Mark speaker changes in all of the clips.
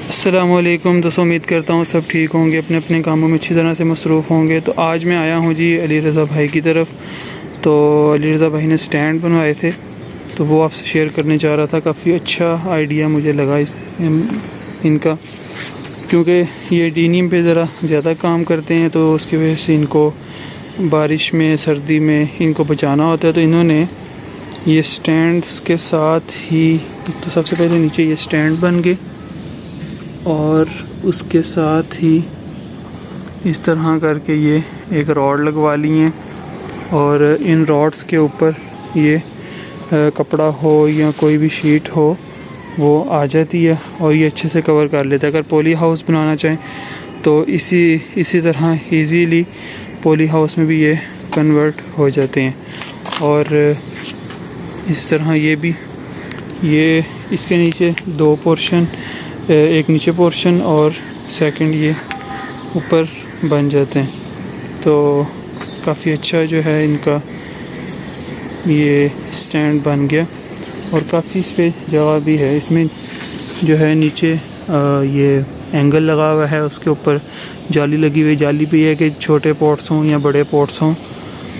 Speaker 1: अस्सलामुअलैकुम दोस्तों, उम्मीद करता हूँ सब ठीक होंगे, अपने अपने कामों में अच्छी तरह से मसरूफ़ होंगे। तो आज मैं आया हूँ जी अली रज़ा भाई की तरफ। तो अली रज़ा भाई ने स्टैंड बनवाए थे, तो वो आपसे शेयर करने जा रहा था। काफ़ी अच्छा आइडिया मुझे लगा इनका, क्योंकि ये डीनियम पे ज़रा ज़्यादा काम करते हैं, तो उसकी वजह से इनको बारिश में सर्दी में इनको बचाना होता है। तो इन्होंने ये स्टैंड्स के साथ ही, तो सबसे पहले नीचे ये स्टैंड बन गए और उसके साथ ही इस तरह करके ये एक रॉड लगवा ली हैं, और इन रॉड्स के ऊपर ये कपड़ा हो या कोई भी शीट हो वो आ जाती है और ये अच्छे से कवर कर लेता है। अगर पॉली हाउस बनाना चाहें तो इसी तरह इजीली पॉली हाउस में भी ये कन्वर्ट हो जाते हैं। और इस तरह ये इसके नीचे दो पोर्शन, एक नीचे पोर्शन और सेकंड ये ऊपर बन जाते हैं। तो काफ़ी अच्छा जो है इनका ये स्टैंड बन गया, और काफ़ी इस पर जगह भी है। इसमें जो है नीचे ये एंगल लगा हुआ है, उसके ऊपर जाली लगी हुई। जाली भी है कि छोटे पॉट्स हों या बड़े पॉट्स हों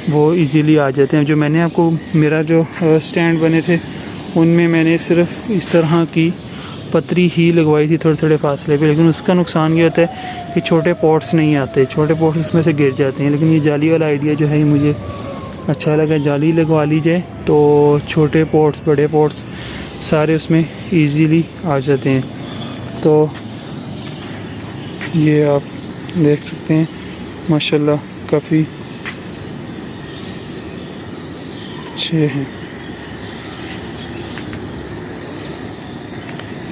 Speaker 1: वो इजीली आ जाते हैं। जो मैंने आपको मेरा जो स्टैंड बने थे उनमें मैंने सिर्फ इस तरह की पतरी ही लगवाई थी थोड़े थोड़े फासले पे, लेकिन उसका नुकसान ये होता है कि छोटे पॉट्स नहीं आते, छोटे पॉट्स उसमें से गिर जाते हैं। लेकिन ये जाली वाला आइडिया जो है मुझे अच्छा लगा। जाली लगवा ली जाए तो छोटे पॉट्स बड़े पॉट्स सारे उसमें इजीली आ जाते हैं। तो ये आप देख सकते हैं माशाल्लाह काफ़ी अच्छे हैं।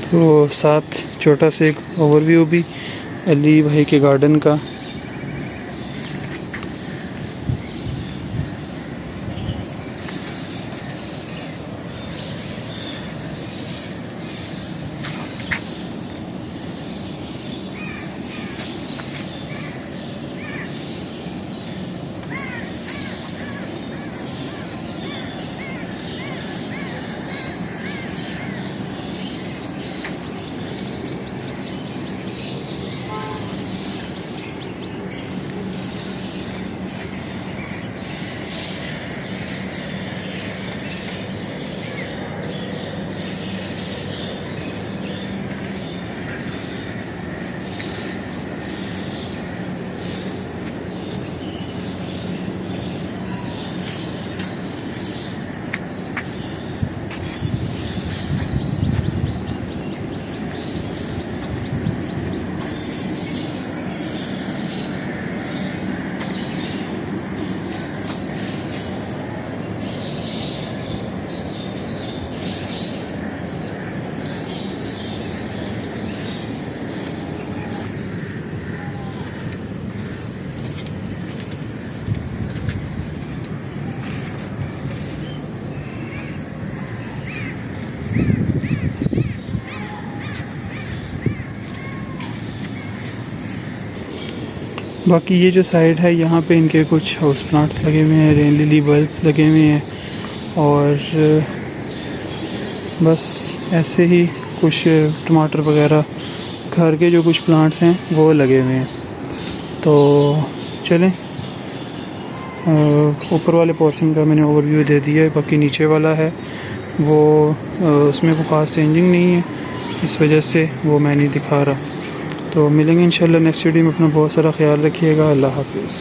Speaker 1: तो साथ छोटा सा एक ओवरव्यू भी अली भाई के गार्डन का। बाकी ये जो साइड है यहाँ पे इनके कुछ हाउस प्लांट्स लगे हुए हैं, रेन लिली बल्ब्स लगे हुए हैं, और बस ऐसे ही कुछ टमाटर वगैरह घर के जो कुछ प्लांट्स हैं वो लगे हुए हैं। तो चलें, ऊपर वाले पोर्शन का मैंने ओवरव्यू दे दिया है। बाकी नीचे वाला है वो उसमें कोई ख़ास चेंजिंग नहीं है, इस वजह से वो मैं नहीं दिखा रहा। तो मिलेंगे इंशाल्लाह नेक्स्ट वीडियो में। अपना बहुत सारा ख्याल रखिएगा। अल्लाह हाफ़िज़।